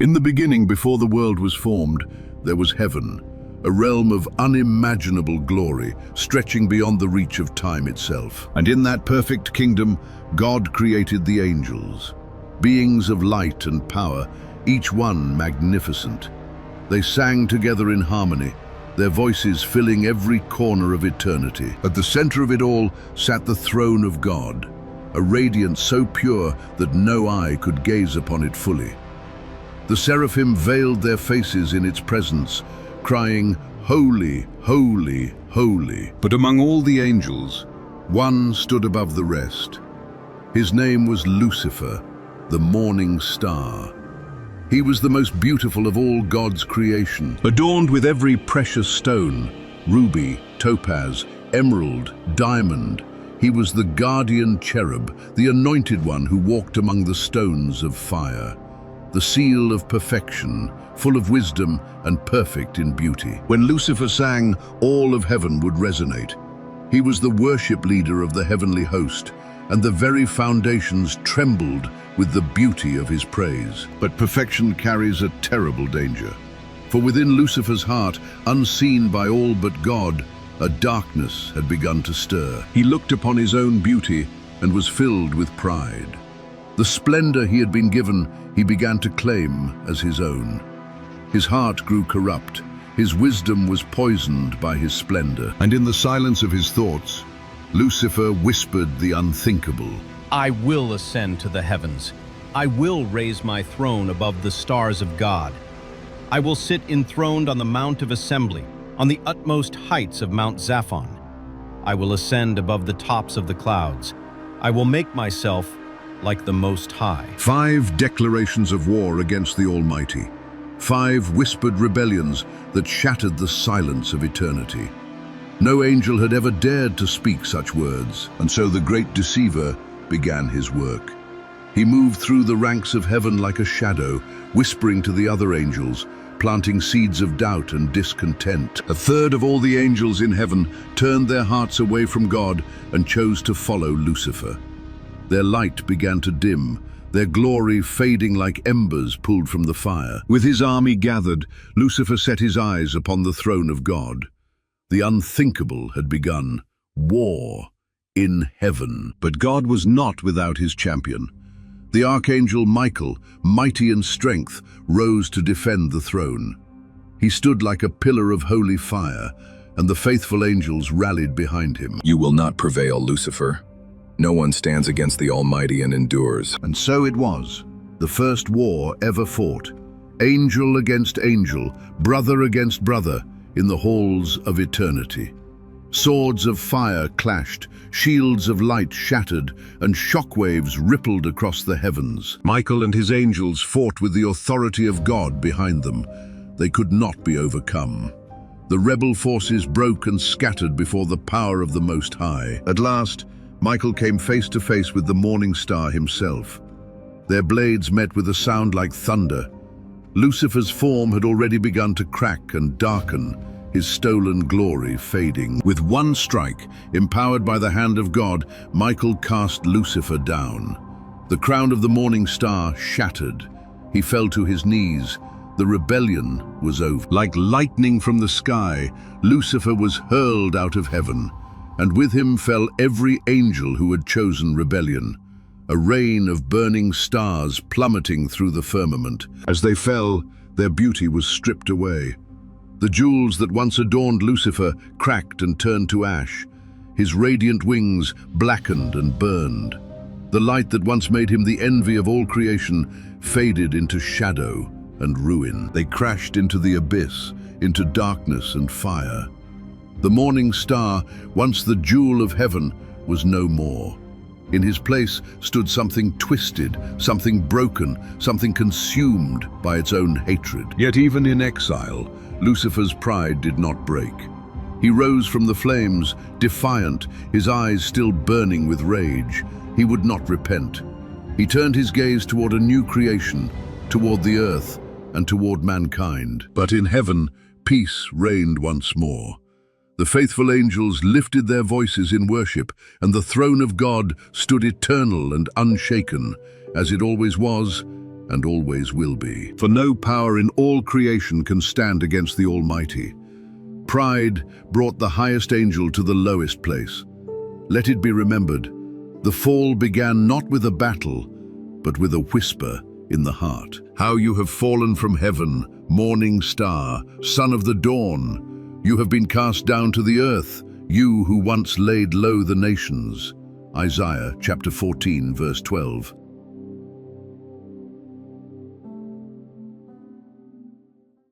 In the beginning, before the world was formed, there was heaven, a realm of unimaginable glory, stretching beyond the reach of time itself. And in that perfect kingdom, God created the angels, beings of light and power, each one magnificent. They sang together in harmony, their voices filling every corner of eternity. At the center of it all sat the throne of God, a radiance so pure that no eye could gaze upon it fully. The seraphim veiled their faces in its presence, crying, "Holy, holy, holy." But among all the angels, one stood above the rest. His name was Lucifer, the morning star. He was the most beautiful of all God's creation, adorned with every precious stone, ruby, topaz, emerald, diamond. He was the guardian cherub, the anointed one who walked among the stones of fire, the seal of perfection, full of wisdom and perfect in beauty. When Lucifer sang, all of heaven would resonate. He was the worship leader of the heavenly host, and the very foundations trembled with the beauty of his praise. But perfection carries a terrible danger. For within Lucifer's heart, unseen by all but God, a darkness had begun to stir. He looked upon his own beauty and was filled with pride. The splendor he had been given, he began to claim as his own. His heart grew corrupt. His wisdom was poisoned by his splendor. And in the silence of his thoughts, Lucifer whispered the unthinkable. I will ascend to the heavens. I will raise my throne above the stars of God. I will sit enthroned on the Mount of Assembly, on the utmost heights of Mount Zaphon. I will ascend above the tops of the clouds. I will make myself like the Most High. 5 declarations of war against the Almighty. 5 whispered rebellions that shattered the silence of eternity. No angel had ever dared to speak such words, and so the great deceiver began his work. He moved through the ranks of heaven like a shadow, whispering to the other angels, planting seeds of doubt and discontent. A third of all the angels in heaven turned their hearts away from God and chose to follow Lucifer. Their light began to dim, their glory fading like embers pulled from the fire. With his army gathered, Lucifer set his eyes upon the throne of God. The unthinkable had begun, war in heaven. But God was not without his champion. The archangel Michael, mighty in strength, rose to defend the throne. He stood like a pillar of holy fire, and the faithful angels rallied behind him. You will not prevail, Lucifer. No one stands against the Almighty and endures. And so it was, the first war ever fought. Angel against angel, brother against brother, in the halls of eternity. Swords of fire clashed, shields of light shattered, and shockwaves rippled across the heavens. Michael and his angels fought with the authority of God behind them. They could not be overcome. The rebel forces broke and scattered before the power of the Most High. At last, Michael came face to face with the morning star himself. Their blades met with a sound like thunder. Lucifer's form had already begun to crack and darken, his stolen glory fading. With one strike, empowered by the hand of God, Michael cast Lucifer down. The crown of the morning star shattered. He fell to his knees. The rebellion was over. Like lightning from the sky, Lucifer was hurled out of heaven, and with him fell every angel who had chosen rebellion. A rain of burning stars plummeting through the firmament. As they fell, their beauty was stripped away. The jewels that once adorned Lucifer cracked and turned to ash. His radiant wings blackened and burned. The light that once made him the envy of all creation faded into shadow and ruin. They crashed into the abyss, into darkness and fire. The morning star, once the jewel of heaven, was no more. In his place stood something twisted, something broken, something consumed by its own hatred. Yet even in exile, Lucifer's pride did not break. He rose from the flames, defiant, his eyes still burning with rage. He would not repent. He turned his gaze toward a new creation, toward the earth and toward mankind. But in heaven, peace reigned once more. The faithful angels lifted their voices in worship, and the throne of God stood eternal and unshaken, as it always was, and always will be. For no power in all creation can stand against the Almighty. Pride brought the highest angel to the lowest place. Let it be remembered, the fall began not with a battle, but with a whisper in the heart. How you have fallen from heaven, morning star, son of the dawn. You have been cast down to the earth, you who once laid low the nations. Isaiah chapter 14, verse 12.